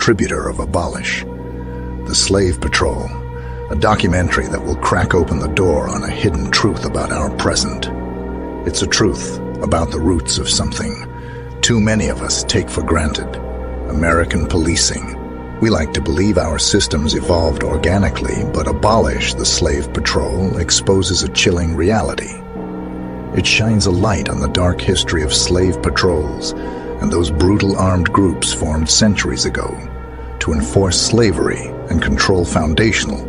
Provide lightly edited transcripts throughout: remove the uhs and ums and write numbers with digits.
contributor of Abolish, The Slave Patrol, a documentary that will crack open the door on a hidden truth about our present. It's a truth about the roots of something too many of us take for granted: American policing. We like to believe our systems evolved organically, but Abolish, The Slave Patrol exposes a chilling reality. It shines a light on the dark history of slave patrols and those brutal armed groups formed centuries ago to enforce slavery and control foundational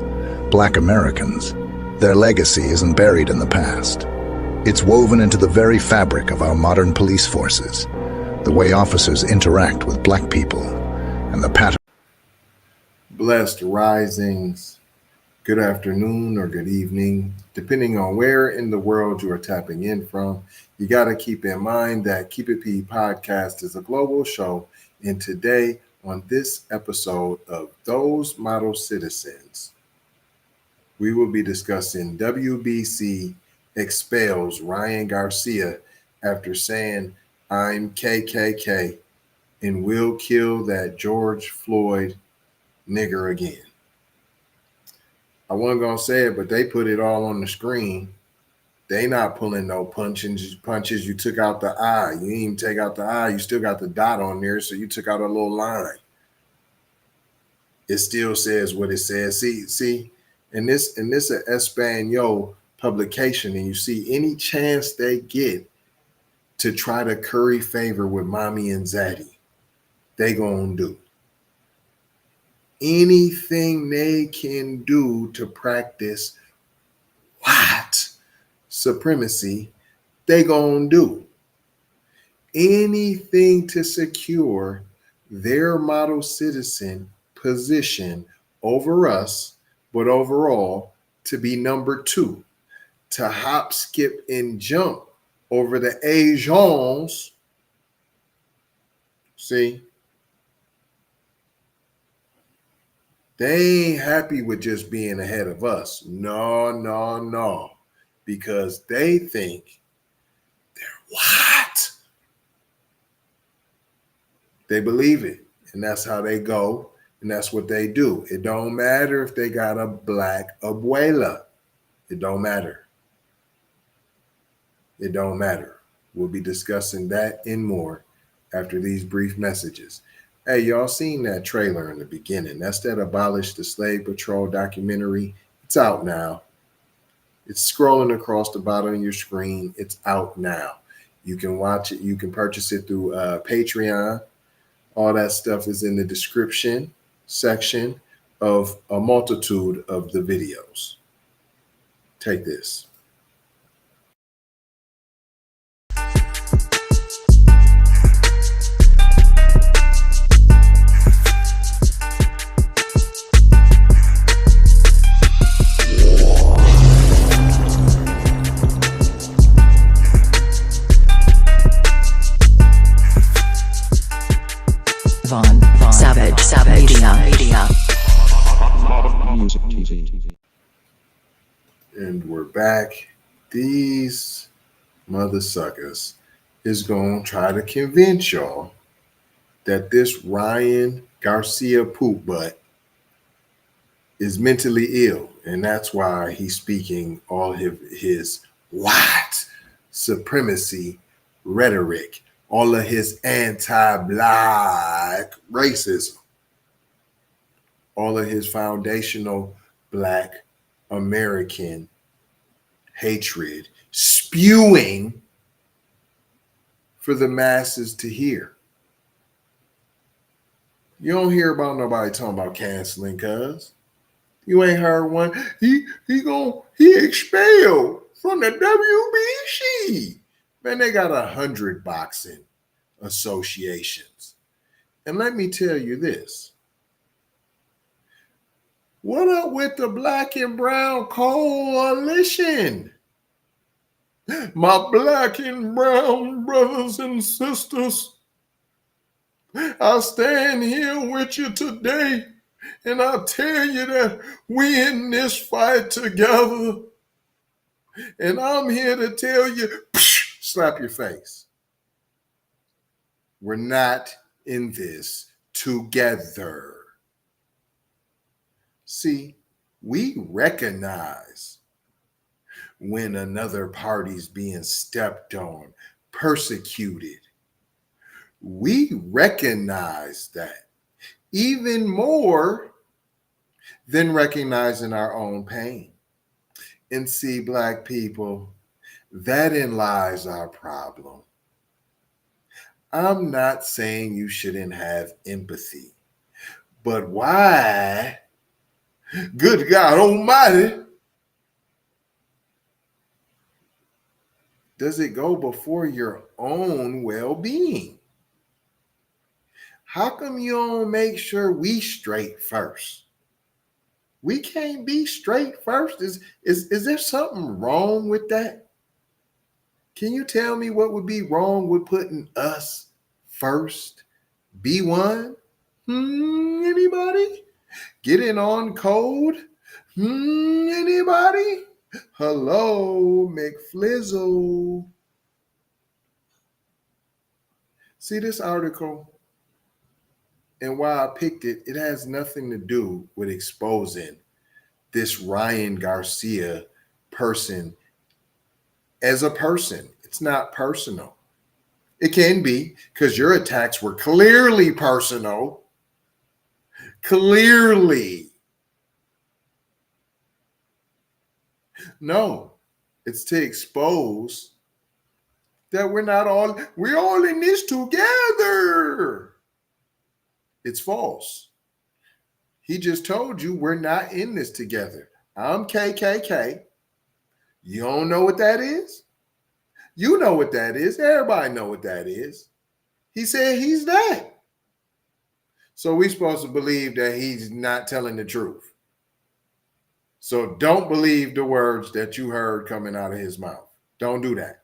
Black Americans. Their legacy isn't buried in the past. It's woven into the very fabric of our modern police forces, the way officers interact with Black people, and the pattern. Blessed risings, good afternoon or good evening, depending on where in the world you are tapping in from. You got to keep in mind that Keep It P podcast is a global show, and today on this episode of Those Model Citizens, we will be discussing WBC expels Ryan Garcia after saying, "I'm KKK and will kill that George Floyd nigger again." I wasn't going to say it, but they put it all on the screen. They not pulling no punches. You took out the I. You didn't even take out the I. You still got the dot on there, so you took out a little line. It still says what it says. See, and this an Espanol publication, and you see any chance they get to try to curry favor with mommy and zaddy, they gonna do anything they can do to practice white supremacy. They gonna do anything to secure their model citizen position over us, but overall to be number two, to hop, skip, and jump over the Asians. See, they ain't happy with just being ahead of us. No, because they think they're what? They believe it, and that's how they go, and that's what they do. It don't matter if they got a Black abuela. It don't matter. It don't matter. We'll be discussing that and more after these brief messages. Hey, y'all seen that trailer in the beginning? That's that Abolish the Slave Patrol documentary. It's out now. It's scrolling across the bottom of your screen. It's out now. You can watch it. You can purchase it through Patreon. All that stuff is in the description section of a multitude of the videos. Take this. Savage Media. Music TV. And we're back. These mother suckers is going to try to convince y'all that this Ryan Garcia poop butt is mentally ill. And that's why he's speaking all his white supremacy rhetoric, all of his anti-Black racism, all of his foundational Black American hatred, spewing for the masses to hear. You don't hear about nobody talking about canceling, cuz. You ain't heard one. He expelled from the WBC. Man, they got 100 boxing associations. And let me tell you this. What up with the Black and Brown coalition? My Black and Brown brothers and sisters, I stand here with you today, and I tell you that we in this fight together. And I'm here to tell you, slap your face. We're not in this together. See, we recognize when another party's being stepped on, persecuted. We recognize that even more than recognizing our own pain. And see, Black people, therein lies our problem. I'm not saying you shouldn't have empathy, but why, good God Almighty, does it go before your own well-being? How come you don't make sure we straight first? We can't be straight first. Is there something wrong with that? Can you tell me what would be wrong with putting us first? B1? Anybody? Getting on code? Anybody? Hello, McFlizzle. See this article and why I picked it, it has nothing to do with exposing this Ryan Garcia person as a person. It's not personal. It can be, because your attacks were clearly personal. Clearly. No, it's to expose that we're all in this together. It's false. He just told you we're not in this together. I'm KKK. You don't know what that is? You know what that is. Everybody know what that is. He said he's that. So we're supposed to believe that he's not telling the truth. So don't believe the words that you heard coming out of his mouth. Don't do that.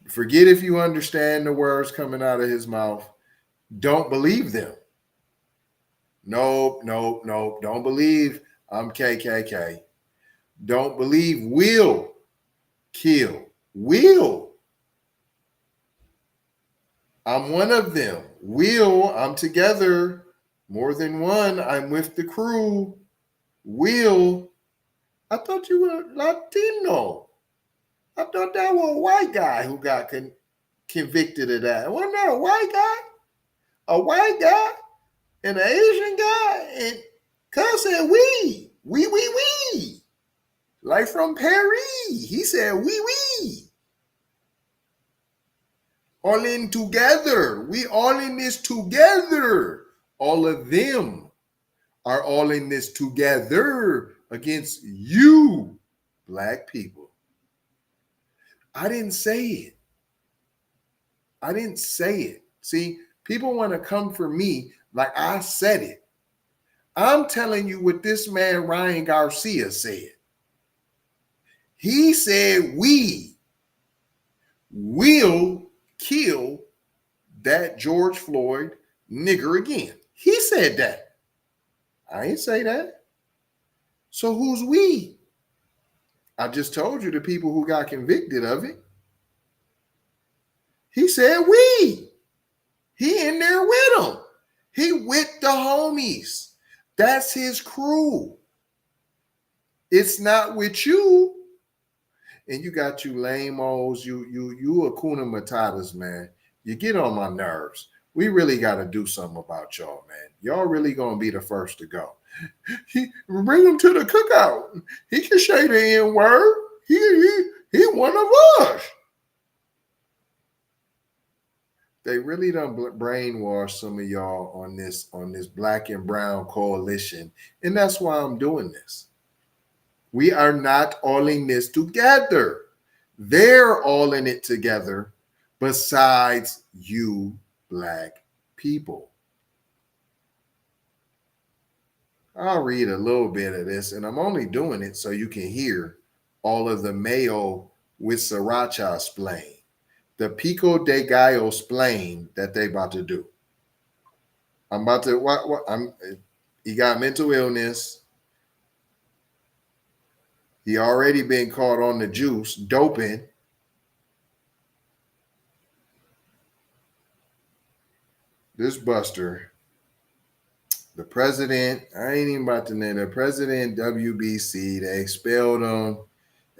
Forget if you understand the words coming out of his mouth. Don't believe them. Nope. Don't believe I'm KKK. Don't believe will kill. Will. I'm one of them. Will, I'm together. More than one, I'm with the crew. Will, I thought you were Latino. I thought that was a white guy who got convicted of that. Wasn't that a white guy? A white guy and an Asian guy? And cuz said we. Like from Paris. He said we. All in together. We all in this together. All of them are all in this together against you, Black people. I didn't say it. I didn't say it. See, people want to come for me like I said it. I'm telling you what this man Ryan Garcia said. He said we will kill that George Floyd nigger again. He said that. I ain't say that. So who's we? I just told you the people who got convicted of it. He said we. He in there with them. He with the homies. That's his crew. It's not with you. And you got you lame-os, you Hakuna Matatas, man. You get on my nerves. We really got to do something about y'all, man. Y'all really going to be the first to go. Bring him to the cookout. He can say the N-word. He one of us. They really done brainwash some of y'all on this black and brown coalition. And that's why I'm doing this. We are not all in this together. They're all in it together besides you, Black people. I'll read a little bit of this, and I'm only doing it so you can hear all of the mayo with sriracha splain, the pico de gallo splain that they about to do. I'm about to, he got mental illness. He already been caught on the juice, doping. this buster, the president, I ain't even about to name the president, WBC, they expelled him,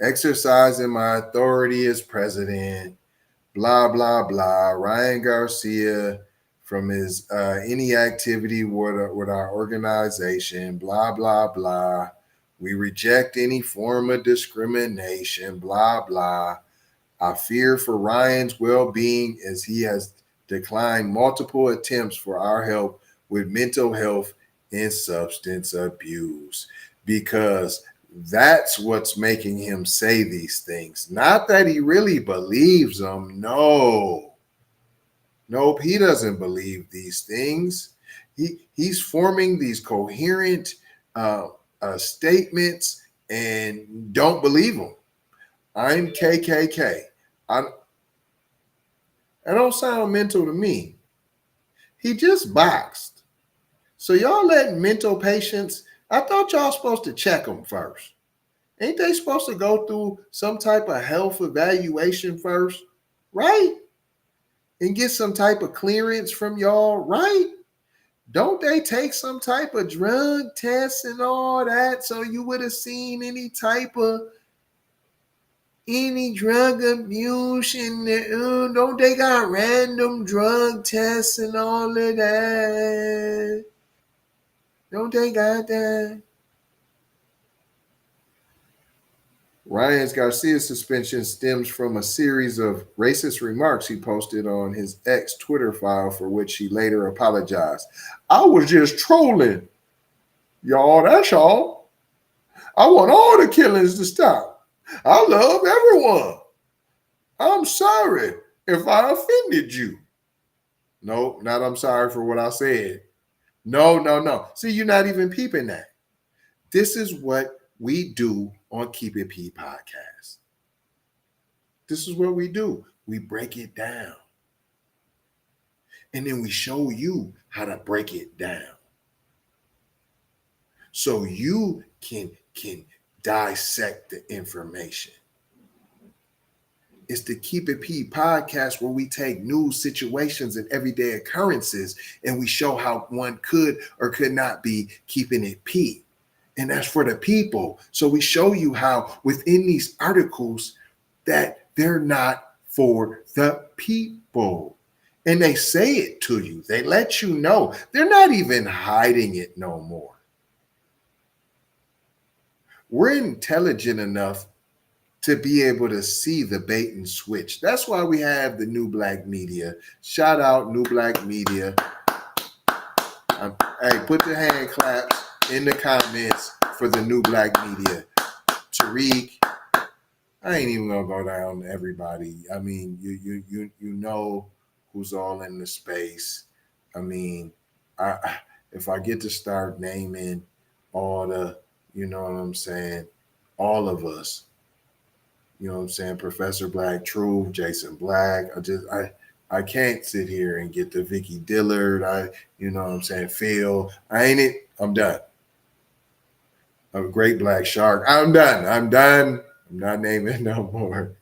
exercising my authority as president, blah, blah, blah. Ryan Garcia from his any activity with our organization, blah, blah, blah. We reject any form of discrimination, blah, blah. I fear for Ryan's well-being as he has declined multiple attempts for our help with mental health and substance abuse, because that's what's making him say these things. Not that he really believes them. No. Nope, he doesn't believe these things. He's forming these coherent statements and don't believe them. I'm KKK. That don't sound mental to me. He just boxed. So y'all letting mental patients, I thought y'all supposed to check them first. Ain't they supposed to go through some type of health evaluation first, right? And get some type of clearance from y'all, right? Don't they take some type of drug test and all that so you would have seen any type of any drug abuse and don't they got random drug tests and all of that? Don't they got that? Ryan Garcia's suspension stems from a series of racist remarks he posted on his ex Twitter file, for which he later apologized. I was just trolling. Y'all, that's all. I want all the killings to stop. I love everyone. I'm sorry if I offended you. No, not I'm sorry for what I said. No. See, you're not even peeping that. This is what we do on Keep It P podcast. This is what we do. We break it down. And then we show you how to break it down. So you can dissect the information. It's the Keep It P podcast where we take news situations and everyday occurrences and we show how one could or could not be keeping it P. And that's for the people. So we show you how within these articles that they're not for the people. And they say it to you. They let you know. They're not even hiding it no more. We're intelligent enough to be able to see the bait and switch. That's why we have the New Black Media. Shout out New Black Media. Hey, put the hand claps in the comments for the New Black Media. Tariq, I ain't even gonna go down to everybody. I mean, you know who's all in the space. I mean, if I get to start naming all the, you know what I'm saying, all of us, you know what I'm saying, Professor Black Truth, Jason Black, I can't sit here and get to Vicky Dillard, you know what I'm saying, Phil, I'm done. A great black shark. I'm done. I'm not naming no more.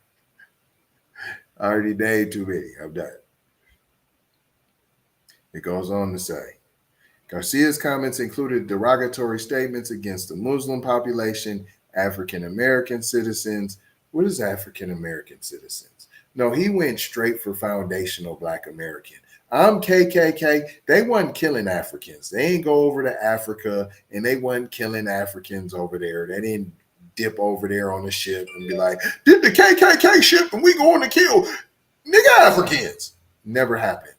I already named too many. I'm done. It goes on to say, Garcia's comments included derogatory statements against the Muslim population, African American citizens. What is African American citizens? No, he went straight for foundational Black American. I'm KKK. They wasn't killing Africans. They ain't go over to Africa and they wasn't killing Africans over there. They didn't dip over there on the ship and be like, did the KKK ship and we going to kill nigga Africans? Never happened.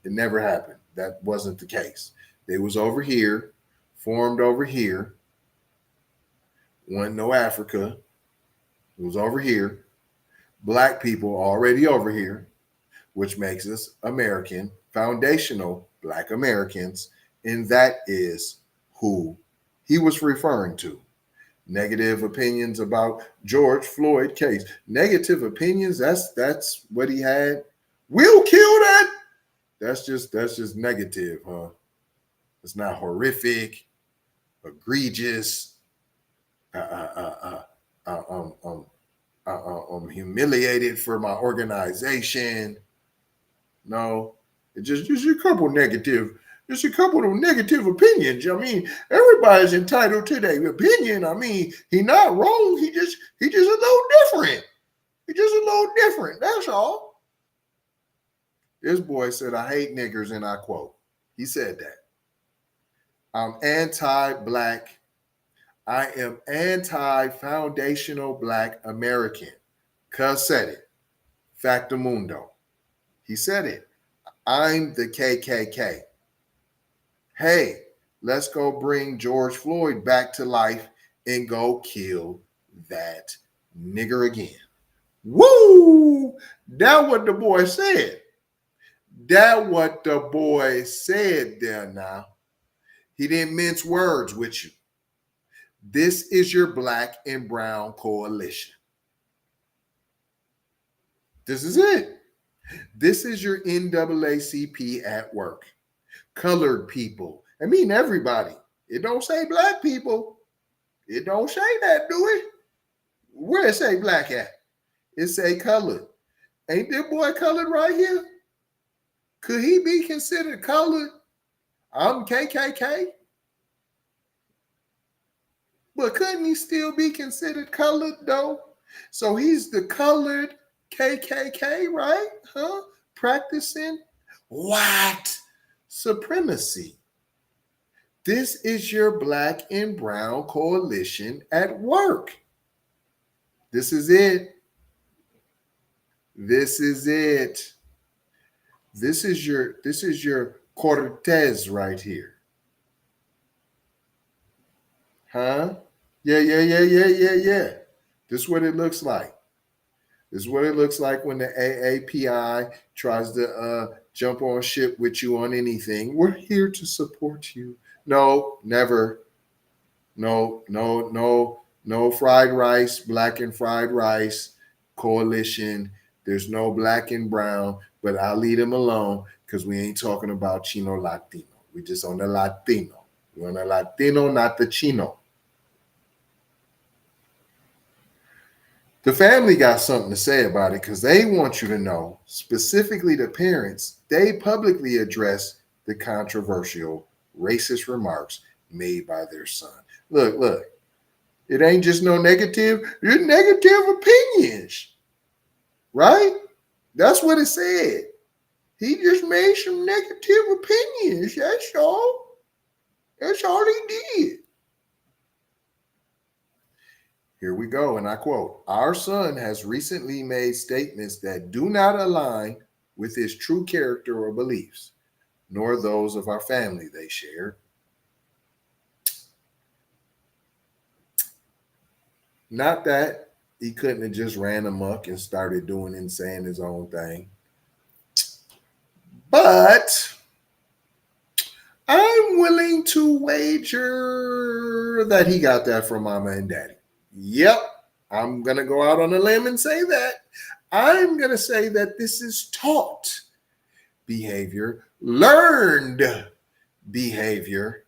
It never happened. That wasn't the case. They was over here, formed over here. Wasn't no Africa. It was over here. Black people already over here, which makes us American, foundational Black Americans, and that is who he was referring to. Negative opinions about George Floyd case. Negative opinions, that's what he had. We'll kill that. That's just negative, huh? It's not horrific, egregious, I'm humiliated for my organization. No, Just a couple negative, just a couple of negative opinions. I mean, everybody's entitled to their opinion. I mean, he not wrong. He just a little different. He just a little different. That's all. This boy said, "I hate niggers," and I quote. He said that. I'm anti-black. I am anti-foundational Black American. Cuz said it. Factamundo. He said it. I'm the KKK. Hey, let's go bring George Floyd back to life and go kill that nigger again. Woo! That what the boy said. That what the boy said there now. He didn't mince words with you. This is your Black and Brown coalition. This is it. This is your NAACP at work. Colored people. I mean everybody. It don't say Black people. It don't say that, do it? Where it say Black at? It say colored. Ain't that boy colored right here? Could he be considered colored? I'm KKK. But couldn't he still be considered colored though? So he's the colored KKK, right? Huh? Practicing white supremacy. This is your Black and Brown coalition at work. This is it. This is it. This is your Cortez right here. Huh? Yeah. This is what it looks like. This is what it looks like when the AAPI tries to jump on ship with you on anything. We're here to support you. No, never. No fried rice, Black and fried rice coalition. There's no Black and brown, but I'll leave them alone because we ain't talking about Chino Latino. We just on the Latino. We're on the Latino, not the Chino. The family got something to say about it because they want you to know, specifically the parents, they publicly address the controversial racist remarks made by their son. Look, it ain't just no negative, it's negative opinions, right? That's what it said. He just made some negative opinions, that's all. That's all he did. Here we go, and I quote, "Our son has recently made statements that do not align with his true character or beliefs, nor those of our family they shared. Not that he couldn't have just ran amok and started doing and saying his own thing, but I'm willing to wager that he got that from mama and daddy. Yep, I'm going to go out on a limb and say that. I'm going to say that this is taught behavior, learned behavior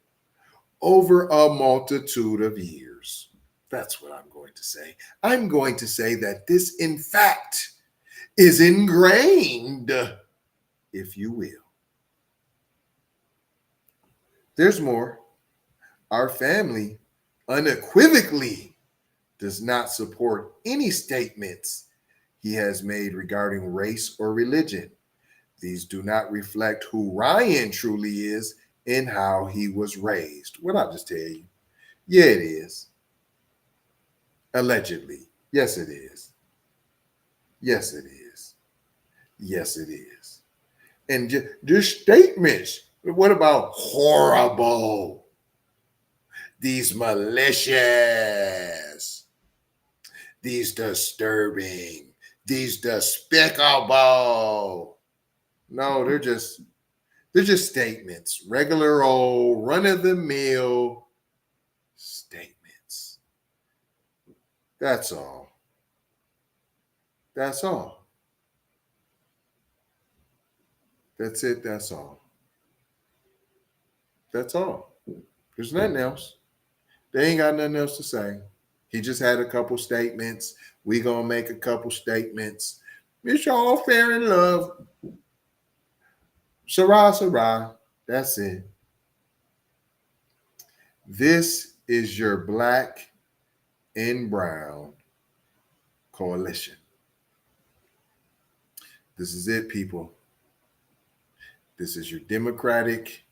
over a multitude of years. That's what I'm going to say. I'm going to say that this, in fact, is ingrained, if you will. There's more. Our family unequivocally does not support any statements he has made regarding race or religion. These do not reflect who Ryan truly is and how he was raised." What I'll just tell you. Yeah, it is. Allegedly. Yes, it is. Yes, it is. Yes, it is. And just statements. What about horrible? These malicious. These disturbing. These despicable. No, they're just statements. Regular old run-of-the-mill statements. That's all. That's all. That's it. That's all. That's all. There's nothing else. They ain't got nothing else to say. He just had a couple statements. We gonna make a couple statements. It's all fair in love. Sarah, Sarah. That's it. This is your black and brown coalition. This is it, people. This is your Democratic,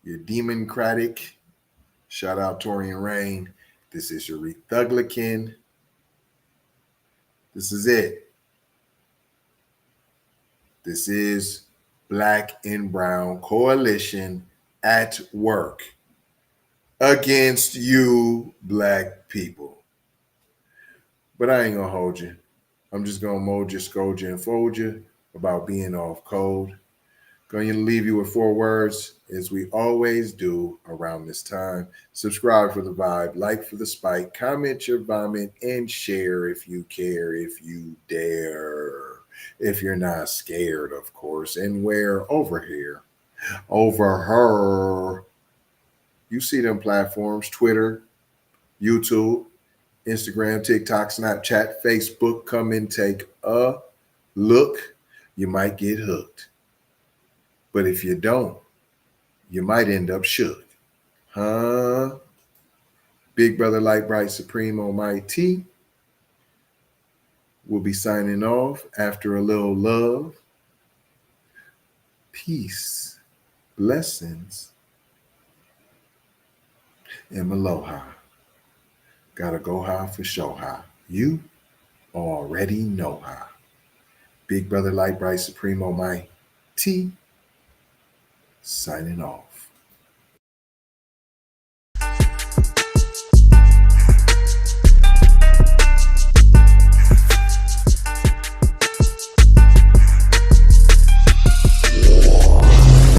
your Democratic. Shout out Torian Rain. This is your Republican. This is it. This is Black and Brown Coalition at work against you, black people. But I ain't gonna hold you. I'm just gonna mold you, scold you, and fold you about being off code. Going to leave you with 4 words, as we always do around this time. Subscribe for the vibe, like for the spike, comment your vomit, and share if you care, if you dare. If you're not scared, of course. And where? Over here. Over her. You see them platforms, Twitter, YouTube, Instagram, TikTok, Snapchat, Facebook. Come and take a look. You might get hooked. But if you don't, you might end up shook. Huh? Big Brother Light Bright Supreme Almighty will be signing off after a little love, peace, blessings, and aloha. Gotta go high for show high. You already know how. Big Brother Light Bright Supreme Almighty signing off.